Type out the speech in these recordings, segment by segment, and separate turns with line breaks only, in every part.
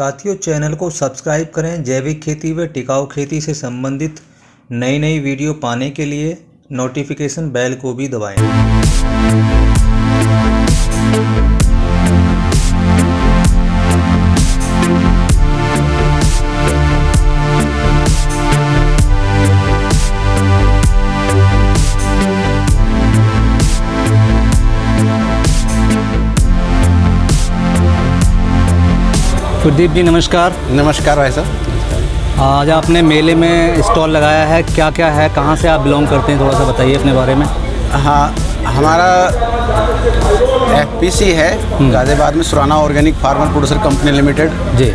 साथियों, चैनल को सब्सक्राइब करें। जैविक खेती व टिकाऊ खेती से संबंधित नई नई वीडियो पाने के लिए नोटिफिकेशन बेल को भी दबाएं।
गुरदीप जी नमस्कार।
नमस्कार भाई साहब।
आज आपने मेले में स्टॉल लगाया है, क्या क्या है, कहाँ से आप बिलोंग करते हैं, थोड़ा सा बताइए अपने बारे में।
हाँ, हमारा FPC है गाज़ियाबाद में, Surana organic farmer producer company limited
ji.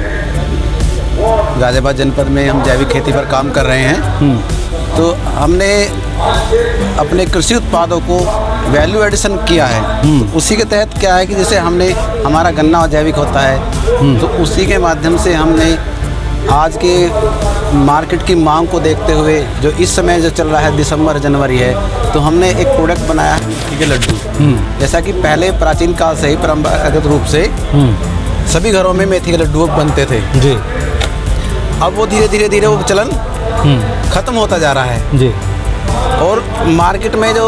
Ghaziabad जनपद में हम जैविक खेती पर काम कर रहे हैं। तो हमने अपने कृषि उत्पादों को वैल्यू एडिशन किया है। तो उसी के तहत क्या है कि जैसे हमने हमारा गन्ना जैविक होता है, तो उसी के माध्यम से हमने आज के मार्केट की मांग को देखते हुए, जो इस समय जो चल रहा है दिसंबर जनवरी है, तो हमने एक प्रोडक्ट बनाया है मेथी के लड्डू। जैसा कि पहले प्राचीन काल से ही परंपरागत रूप से सभी घरों में मेथी के लड्डू बनते थे
जी।
अब वो धीरे धीरे वो चलन ख़त्म होता जा रहा है
जी।
और मार्केट में जो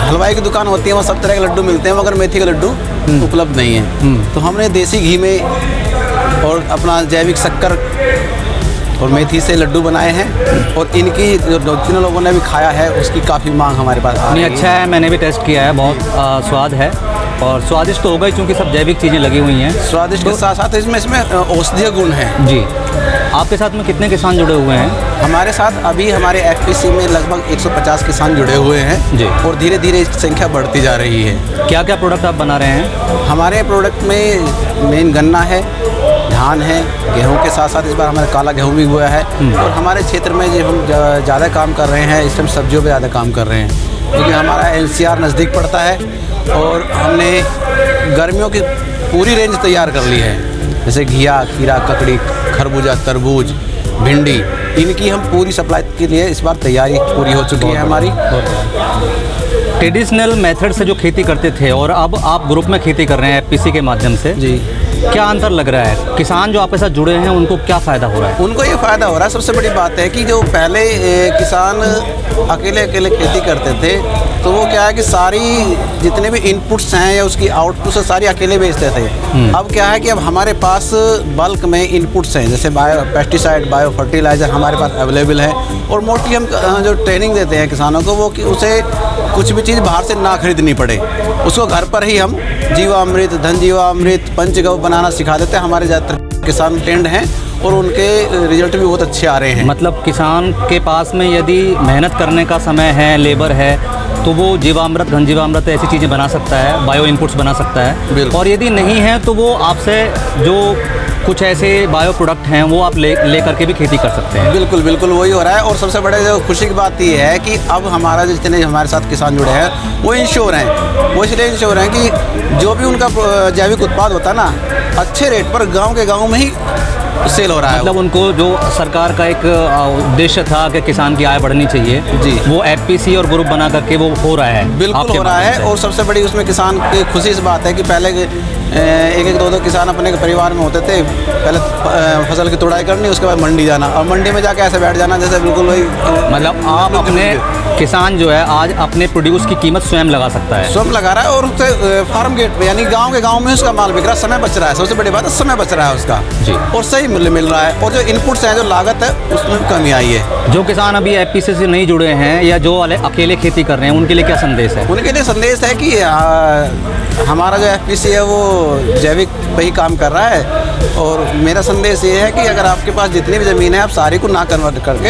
हलवाई की दुकान होती है वहाँ सब तरह के लड्डू मिलते हैं, मगर मेथी के लड्डू उपलब्ध नहीं है। तो हमने देसी घी में और अपना जैविक शक्कर और मेथी से लड्डू बनाए हैं, और इनकी जो जिन लोगों ने भी खाया है उसकी काफ़ी मांग हमारे पास आ रही है।
अच्छा है, मैंने भी टेस्ट किया है, बहुत स्वाद है और स्वादिष्ट तो होगा ही क्योंकि सब जैविक चीज़ें लगी हुई हैं।
स्वादिष्ट के साथ साथ इसमें औषधीय गुण हैं
जी। आपके साथ में कितने किसान जुड़े हुए हैं?
हमारे साथ अभी हमारे FPC में लगभग 150 किसान जुड़े हुए हैं
जी।
और धीरे धीरे इसकी संख्या बढ़ती जा रही है।
क्या क्या प्रोडक्ट आप बना रहे हैं?
हमारे प्रोडक्ट में मेन गन्ना है, धान है, गेहूं के साथ साथ इस बार हमारा काला गेहूं भी हुआ है। और हमारे क्षेत्र में जो हम ज़्यादा काम कर रहे हैं, इस टाइम सब्जियों पे ज़्यादा काम कर रहे हैं, क्योंकि हमारा NCR नज़दीक पड़ता है और हमने गर्मियों की पूरी रेंज तैयार कर ली है। जैसे घिया, खीरा, ककड़ी, खरबूजा, तरबूज, भिंडी, इनकी हम पूरी सप्लाई के लिए इस बार तैयारी पूरी हो चुकी है हमारी।
ट्रेडिशनल मेथड से जो खेती करते थे और अब आप ग्रुप में खेती कर रहे हैं FPC के माध्यम से
जी,
क्या अंतर लग रहा है? किसान जो आपके साथ जुड़े हैं उनको क्या फ़ायदा हो रहा है?
उनको ये फ़ायदा हो रहा है। सबसे बड़ी बात है कि जो पहले किसान अकेले खेती करते थे, तो वो क्या है कि सारी जितने भी इनपुट्स हैं या उसकी आउटपुट से सारी अकेले बेचते थे। अब क्या है कि अब हमारे पास बल्क में इनपुट्स हैं, जैसे पेस्टिसाइड, बायो फर्टिलाइज़र हमारे पास अवेलेबल है। और मोस्टली हम जो ट्रेनिंग देते हैं किसानों को, वो कि उसे कुछ भी चीज़ बाहर से ना खरीदनी पड़े, उसको घर पर ही हम जीवामृत, धन जीवामृत, पंचगव्य बनाना सिखा देते हैं। हमारे ज़्यादातर किसान ट्रेंड हैं और उनके रिजल्ट भी बहुत अच्छे आ रहे हैं।
मतलब किसान के पास में यदि मेहनत करने का समय है, लेबर है, तो वो जीवामृत, घन जीवामृत ऐसी चीज़ें बना सकता है, बायो इनपुट्स बना सकता है। और यदि नहीं है तो वो आपसे जो कुछ ऐसे बायो प्रोडक्ट हैं वो आप ले करके भी खेती कर सकते हैं।
बिल्कुल बिल्कुल वही हो रहा है। और सबसे बड़े जो खुशी की बात ये है कि अब हमारा जितने हमारे साथ किसान जुड़े हैं वो इंश्योर हैं। वो इसलिए इंश्योर हैं कि जो भी उनका जैविक उत्पाद होता है ना, अच्छे रेट पर गाँव के गाँव में ही सेल हो रहा है।
मतलब उनको जो सरकार का एक उद्देश्य था कि किसान की आय बढ़नी चाहिए
जी,
वो FPC और ग्रुप बना करके वो हो रहा है।
बिल्कुल हो रहा है। और सबसे बड़ी उसमें किसान की खुशी इस बात है कि पहले एक दो किसान अपने परिवार में होते थे, पहले फसल की तुड़ाई करनी, उसके बाद मंडी जाना, और मंडी में जाके ऐसे बैठ जाना जैसे बिल्कुल वही।
मतलब आप अपने किसान जो है आज अपने प्रोड्यूस की कीमत स्वयं लगा सकता है,
स्वयं लगा रहा है। और उससे फार्म गेट पे यानी गांव के गांव में उसका माल बिक रहा है, समय बच रहा है। सबसे बड़ी बात है समय बच रहा है उसका
जी,
और सही मूल्य मिल रहा है। और जो इनपुट्स हैं, जो लागत है, उसमें कमी आई है।
जो किसान अभी FPC से नहीं जुड़े हैं या जो अकेले खेती कर रहे हैं, उनके लिए क्या संदेश है?
उनके लिए संदेश है कि हमारा जो FPC है वो जैविक पे ही काम कर रहा है। और मेरा संदेश ये है कि अगर आपके पास जितनी भी ज़मीन है, आप सारी को ना कन्वर्ट करके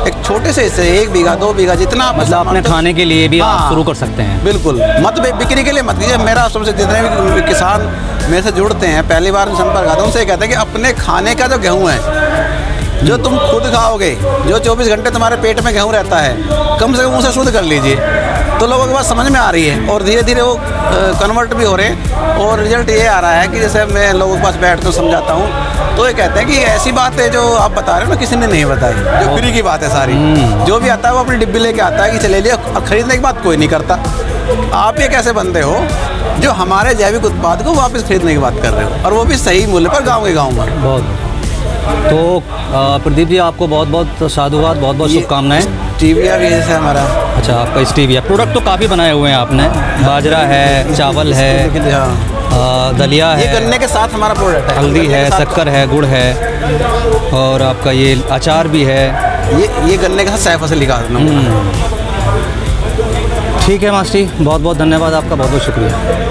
एक छोटे से हिस्से, 1 बीघा 2 बीघा जितना,
मतलब अपने खाने के लिए भी आप शुरू कर सकते हैं।
बिल्कुल, मत बिक्री के लिए मत कीजिए। मेरा सबसे जितने भी किसान मेरे से जुड़ते हैं, पहली बार संपर्क आता है, उनसे कहते हैं कि अपने खाने का जो गेहूँ है, जो तुम खुद खाओगे, जो 24 घंटे तुम्हारे पेट में गेहूँ रहता है, कम से कम उसे शुद्ध कर लीजिए। तो लोगों के पास समझ में आ रही है और धीरे धीरे वो कन्वर्ट भी हो रहे हैं। और रिजल्ट ये आ रहा है कि जैसे मैं लोगों के पास बैठ कर समझाता हूँ, तो ये कहते हैं कि ऐसी बात है जो आप बता रहे हो ना, किसी ने नहीं बताई, जो फ्री की बात है सारी। जो भी आता है वो अपनी डिब्बी लेके आता है कि चले लिए, और खरीदने की बात कोई नहीं करता। आप ये कैसे बनते हो जो हमारे जैविक उत्पाद को वापस खरीदने की बात कर रहे हो, और वो भी सही मूल्य पर गाँव के गाँव में।
बहुत तो प्रदीप जी, आपको बहुत बहुत साधुवाद, बहुत बहुत शुभकामनाएं।
स्टीविया भी है हमारा।
अच्छा, आपका स्टीविया प्रोडक्ट तो काफ़ी बनाए हुए हैं आपने, बाजरा है, चावल है, दलिया है,
ये गन्ने के साथ हमारा प्रोडक्ट है,
हल्दी है, शक्कर है, गुड़ है, और आपका ये अचार भी है।
ये गन्ने के साथ सैफ से लिखा।
ठीक है मास्टर जी, बहुत बहुत धन्यवाद आपका, बहुत बहुत शुक्रिया।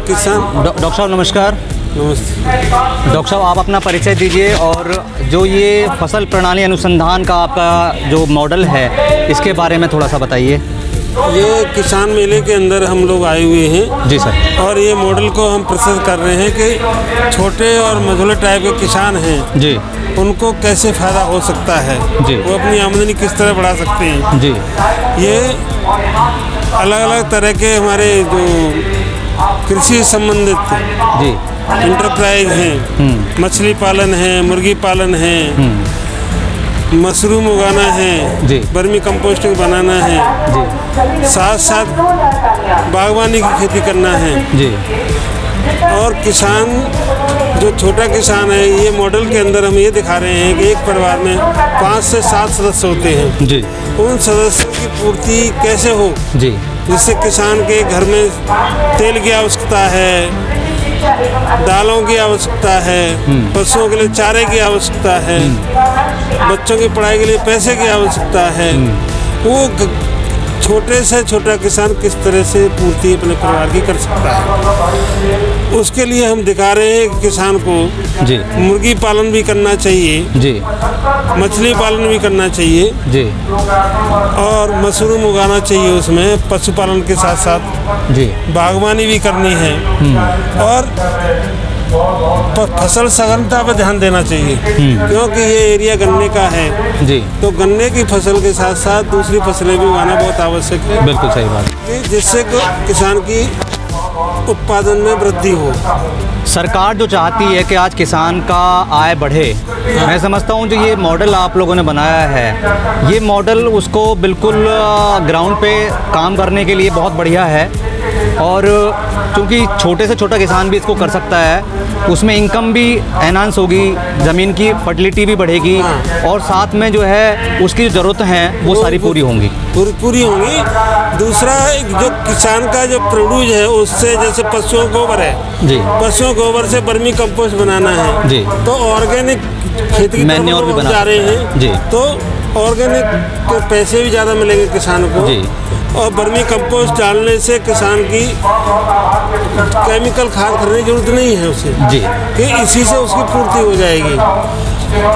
किसान
डॉक्टर साहब नमस्कार।
नमस्ते।
डॉक्टर साहब, आप अपना परिचय दीजिए, और जो ये फसल प्रणाली अनुसंधान का आपका जो मॉडल है, इसके बारे में थोड़ा सा बताइए।
ये किसान मेले के अंदर हम लोग आए हुए हैं।
जी सर।
और ये मॉडल को हम प्रस्तुत कर रहे हैं कि छोटे और मझोले टाइप के किसान हैं
जी,
उनको कैसे फ़ायदा हो सकता है
जी,
वो अपनी आमदनी किस तरह बढ़ा सकते हैं
जी।
ये अलग अलग तरह के हमारे जो कृषि संबंधित
जी
इंटरप्राइज हैं, मछली पालन है, मुर्गी पालन है, मशरूम उगाना है
जी,
वर्मी कंपोस्टिंग बनाना है
जी,
साथ साथ बागवानी की खेती करना है
जी।
और किसान जो छोटा किसान है, ये मॉडल के अंदर हम ये दिखा रहे हैं कि एक परिवार में 5 से 7 सदस्य होते हैं
जी,
उन सदस्यों की पूर्ति कैसे हो,
जी,
जिससे किसान के घर में तेल की आवश्यकता है, दालों की आवश्यकता है, पशुओं के लिए चारे की आवश्यकता है, बच्चों की पढ़ाई के लिए पैसे की आवश्यकता है, वो छोटे से छोटा किसान किस तरह से पूर्ति अपने परिवार की कर सकता है। उसके लिए हम दिखा रहे हैं कि किसान को
जी,
मुर्गी पालन भी करना चाहिए,
जी,
मछली पालन भी करना चाहिए,
जी,
और मशरूम उगाना चाहिए, उसमें पशुपालन के साथ साथ
जी,
बागवानी भी करनी है, और फसल सघनता पर ध्यान देना चाहिए, क्योंकि ये एरिया गन्ने का है।
जी,
तो गन्ने की फसल के साथ साथ दूसरी फसलें भी उगाना बहुत आवश्यक है,
बिल्कुल सही बात।
कि जिससे किसान की उत्पादन में वृद्धि हो।
सरकार जो चाहती है कि आज किसान का आय बढ़े, मैं समझता हूँ जो ये मॉडल आप लोगों ने बनाया है, ये मॉडल उसको बिल्कुल ग्राउंड पे काम करने के लिए बहुत बढ़िया है। और क्योंकि छोटे से छोटा किसान भी इसको कर सकता है, उसमें इनकम भी एनहांस होगी, ज़मीन की फर्टिलिटी भी बढ़ेगी, और साथ में जो है उसकी जो ज़रूरतें हैं वो सारी पूरी होंगी,
पूरी होंगी। दूसरा, जो किसान का जो प्रोड्यूस है उससे, जैसे पशुओं गोबर है
जी,
पशुओं गोबर से वर्मी कंपोस्ट बनाना है
जी,
तो ऑर्गेनिक खेती की
मैन्योर भी
तरफ
बना
जा रहे हैं
जी,
तो ऑर्गेनिक के पैसे भी ज़्यादा मिलेंगे किसान को
जी,
और वर्मी कंपोस्ट डालने से किसान की केमिकल खाद खरीदने की जरूरत नहीं है उसे
जी,
कि इसी से उसकी पूर्ति हो जाएगी।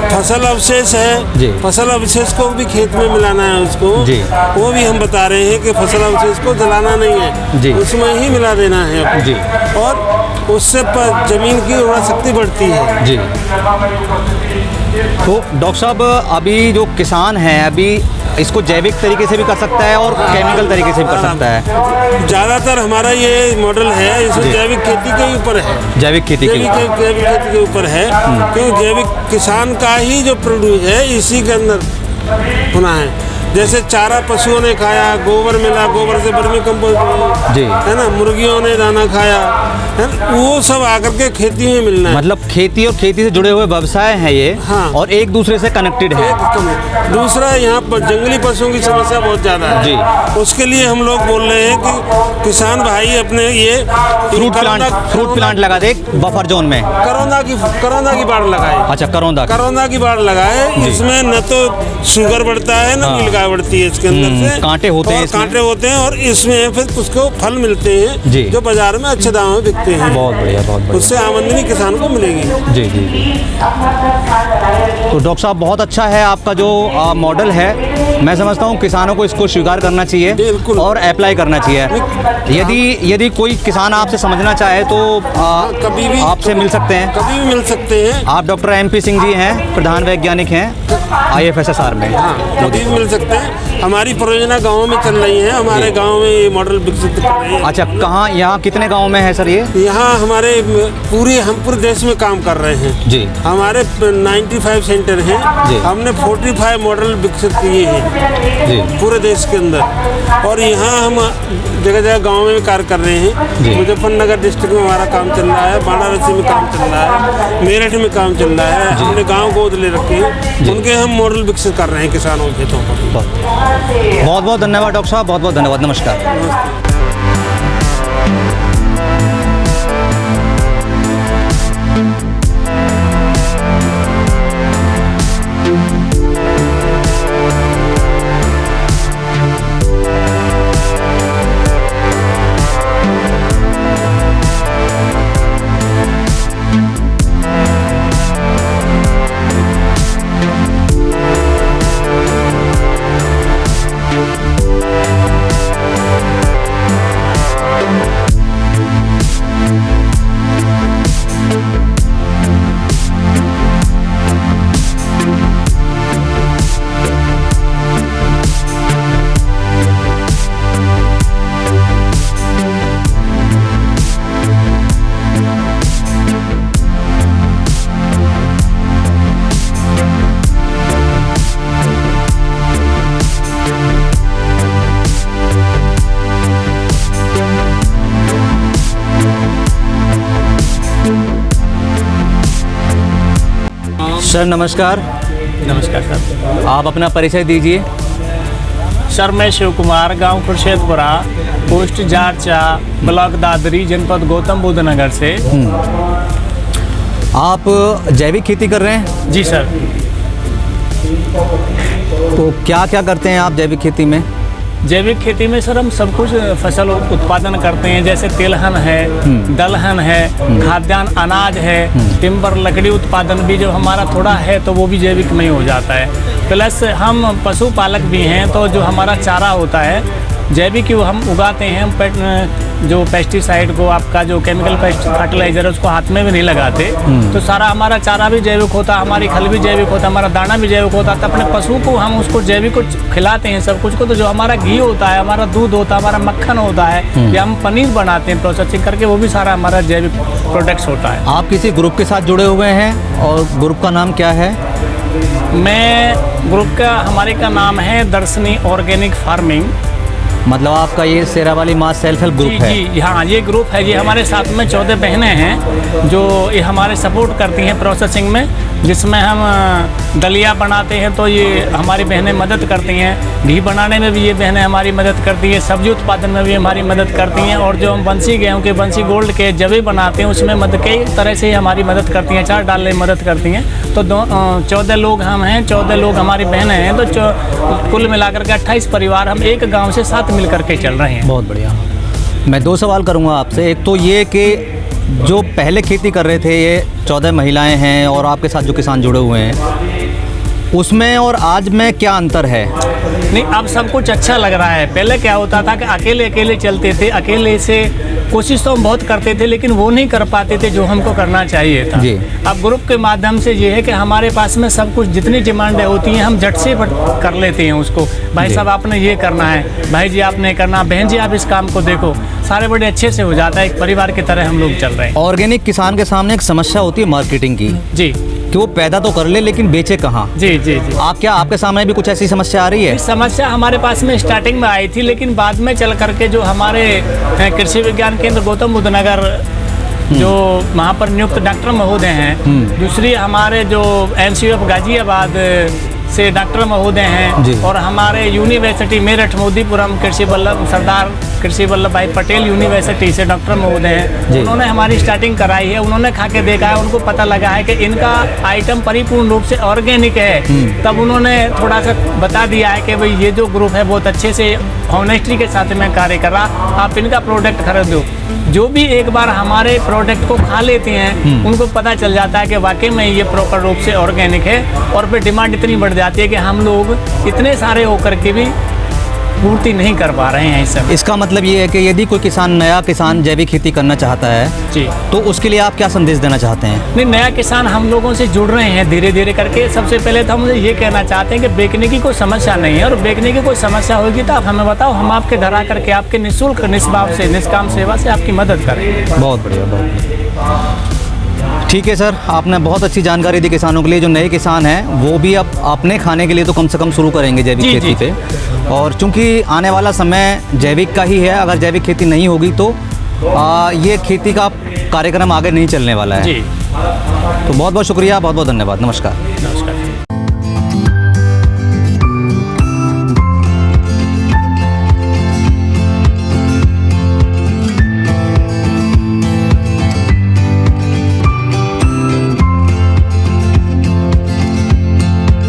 फसल अवशेष
जी,
है, फसल अवशेष को भी खेत में मिलाना है उसको
जी,
वो भी हम बता रहे हैं कि फसल अवशेष को जलाना नहीं है
जी,
उसमें ही मिला देना है
जी,
और उससे जमीन की उर्वरा शक्ति बढ़ती है
जी। तो डॉक्टर साहब, अभी जो किसान है अभी इसको जैविक तरीके से भी कर सकता है और केमिकल तरीके से भी कर सकता है।
ज़्यादातर हमारा ये मॉडल है, इसमें जैविक खेती के ऊपर है,
जैविक खेती के
जैविक खेती के ऊपर है, क्योंकि जैविक किसान का ही जो प्रोड्यूस है इसी के अंदर होना है। जैसे चारा पशुओं ने खाया, गोबर मिला, गोबर से वर्मी कंपोस्ट
जी।
है ना, मुर्गियों ने दाना खाया है ना, वो सब आकर के खेती में मिलना है।
मतलब खेती और खेती से जुड़े हुए व्यवसाय हैं ये।
हाँ।
और एक दूसरे से कनेक्टेड है।
दूसरा, यहाँ पर जंगली पशुओं की समस्या बहुत ज़्यादा है
जी।
उसके लिए हम लोग बोल रहे हैं कि किसान भाई अपने ये
फ्रूट प्लांट लगा दे बफर जोन में।
करौंदा की बाड़ लगाए।
अच्छा, करौंदा
की बाड़ लगाए। इसमें न तो शुगर बढ़ता है न नीलगाय बढ़ती है इसके अंदर से।
कांटे होते हैं इसमें।
कांटे होते हैं और इसमें फिर उसको फल मिलते हैं
जी।
जो बाजार में अच्छे दामों में बिकते हैं।
बहुत बढ़िया, बहुत बढ़िया।
उससे आमदनी किसान को मिलेगी।
जी जी जी। तो डॉक्टर साहब, बहुत अच्छा है आपका जो मॉडल है। मैं समझता हूँ किसानों को इसको स्वीकार करना चाहिए
बिल्कुल।
और अप्लाई करना चाहिए। यदि कोई किसान आपसे समझना चाहे तो
कभी भी
आपसे मिल सकते हैं।
कभी भी मिल सकते हैं।
आप डॉक्टर MP सिंह जी हैं, प्रधान वैज्ञानिक हैं IFSSR में।
हाँ, कभी भी मिल सकते हैं। हमारी परियोजना गाँव में चल रही है। हमारे गाँव में ये मॉडल विकसित कर रहे हैं।
अच्छा, कहाँ, यहाँ कितने गाँव में है सर ये?
यहाँ हमारे हम पूरे देश में काम कर रहे हैं
जी।
हमारे 95 सेंटर हैं
जी।
हमने 45 मॉडल विकसित किए हैं
जी।
पूरे देश के अंदर। और यहाँ हम जगह जगह गाँव में कार्य कर रहे हैं।
जी।
मुजफ्फरनगर डिस्ट्रिक्ट में हमारा काम चल रहा है, वाराणसी में काम चल रहा है, मेरठ में काम चल रहा है। हमने गाँव गोद ले रखे हैं, उनके हम मॉडल विकसित कर रहे हैं किसानों के खेतों पर।
बहुत बहुत धन्यवाद डॉक्टर साहब, बहुत बहुत धन्यवाद। नमस्कार। सर नमस्कार।
नमस्कार सर।
आप अपना परिचय दीजिए।
सर मैं शिव कुमार, गांव खुर्शेदपुरा, पोस्ट जारचा, ब्लॉक दादरी, जनपद गौतम बुद्ध नगर से।
आप जैविक खेती कर रहे हैं?
जी सर।
तो क्या क्या करते हैं आप जैविक खेती में?
जैविक खेती में सर हम सब कुछ फसल उत्पादन करते हैं, जैसे तेलहन है, दलहन है, खाद्यान्न अनाज है, टिम्बर लकड़ी उत्पादन भी जो हमारा थोड़ा है तो वो भी जैविक में ही हो जाता है। प्लस हम पशुपालक भी हैं, तो जो हमारा चारा होता है जैविक ही हम उगाते हैं। हम जो पेस्टिसाइड को, आपका जो केमिकल फर्टिलाइजर है उसको हाथ में भी नहीं लगाते। तो सारा हमारा चारा भी जैविक होता, हमारी खल भी जैविक होता, हमारा दाना भी जैविक होता। तो अपने पशु को हम उसको जैविक को खिलाते हैं सब कुछ को। तो जो हमारा घी होता है, हमारा दूध होता है, हमारा मक्खन होता है, या हम पनीर बनाते हैं प्रोसेसिंग करके, वो भी सारा हमारा जैविक प्रोडक्ट्स होता है।
आप किसी ग्रुप के साथ जुड़े हुए हैं और ग्रुप का नाम क्या है?
मैं ग्रुप का, हमारे का नाम है दर्शनी ऑर्गेनिक फार्मिंग।
मतलब आपका ये शेरावाली माँ सेल्फ हेल्प ग्रुप है?
जी हाँ, ये ग्रुप है जी। हमारे साथ में 14 बहनें हैं जो ये हमारे सपोर्ट करती हैं प्रोसेसिंग में, जिसमें हम दलिया बनाते हैं तो ये हमारी बहनें मदद करती हैं, घी बनाने में भी ये बहनें हमारी मदद करती हैं, सब्जी उत्पादन में भी हमारी मदद करती हैं, और जो हम बंसी गेहूँ के, बंसी गोल्ड के जवे बनाते हैं उसमें कई तरह से हमारी मदद करती हैं, अचार डालने में मदद करती हैं। तो 14 लोग हम हैं, 14 लोग हमारी बहनें हैं, तो कुल मिलाकर के 28 परिवार हम एक गाँव से साथ मिल करके चल रहे हैं।
बहुत बढ़िया। मैं 2 सवाल करूँगा आपसे। एक तो ये कि जो पहले खेती कर रहे थे, ये 14 महिलाएं हैं और आपके साथ जो किसान जुड़े हुए हैं, उसमें और आज में क्या अंतर है?
नहीं, अब सब कुछ अच्छा लग रहा है। पहले क्या होता था कि अकेले अकेले चलते थे, अकेले से कोशिश तो हम बहुत करते थे लेकिन वो नहीं कर पाते थे जो हमको करना चाहिए था।
जी।
अब ग्रुप के माध्यम से ये है कि हमारे पास में सब कुछ, जितनी डिमांडें होती हैं हम झट से कर लेते हैं उसको। भाई साहब आपने ये करना है, भाई जी आपने करना, बहन जी आप इस काम को देखो, सारे बड़े अच्छे से हो जाता है। एक परिवार की तरह हम लोग चल रहे हैं।
ऑर्गेनिक किसान के सामने एक समस्या होती है मार्केटिंग की।
जी।
कि वो पैदा तो कर ले लेकिन बेचे कहाँ।
जी जी जी।
आपके सामने भी कुछ ऐसी समस्या आ रही है?
इस समस्या हमारे पास में स्टार्टिंग में आई थी, लेकिन बाद में चल करके जो हमारे कृषि विज्ञान केंद्र गौतम बुद्ध नगर जो वहाँ पर नियुक्त डॉक्टर महोदय हैं, दूसरी हमारे जो NCF गाजियाबाद से डॉक्टर महोदय हैं, और हमारे यूनिवर्सिटी मेरठ मोदीपुरम सरदार कृषि वल्लभ भाई पटेल यूनिवर्सिटी से डॉक्टर महोदय हैं, उन्होंने हमारी स्टार्टिंग कराई है। उन्होंने खा के देखा है, उनको पता लगा है कि इनका आइटम परिपूर्ण रूप से ऑर्गेनिक है। तब उन्होंने थोड़ा सा बता दिया है कि भाई ये जो ग्रुप है बहुत अच्छे से ऑनेस्टी के साथ में कार्य कर रहा, आप इनका प्रोडक्ट खरीदो। जो भी एक बार हमारे प्रोडक्ट को खा लेते हैं उनको पता चल जाता है कि वाकई में ये प्रॉपर रूप से ऑर्गेनिक है, और फिर डिमांड इतनी बढ़ जाती है कि हम लोग इतने सारे होकर के भी पूर्ति नहीं कर पा रहे हैं इस समय।
इसका मतलब ये है कि यदि कोई नया किसान जैविक खेती करना चाहता है
जी,
तो उसके लिए आप क्या संदेश देना चाहते हैं?
नहीं, नया किसान हम लोगों से जुड़ रहे हैं धीरे धीरे करके। सबसे पहले तो हम ये कहना चाहते हैं कि बेचने की कोई समस्या नहीं है, और बेचने की कोई समस्या होगी तो आप हमें बताओ, हम आपके घर आकर के आपके निःशुल्क निष्भाव से निष्काम सेवा से आपकी मदद करेंगे।
बहुत बढ़िया, बहुत बढ़िया। ठीक है सर, आपने बहुत अच्छी जानकारी दी किसानों के लिए। जो नए किसान हैं वो भी अब अपने खाने के लिए तो कम से कम शुरू करेंगे जैविक खेती पे, और चूंकि आने वाला समय जैविक का ही है, अगर जैविक खेती नहीं होगी तो ये खेती का कार्यक्रम आगे नहीं चलने वाला है।
जी,
तो बहुत बहुत शुक्रिया, बहुत बहुत धन्यवाद, नमस्कार।
नमस्कार।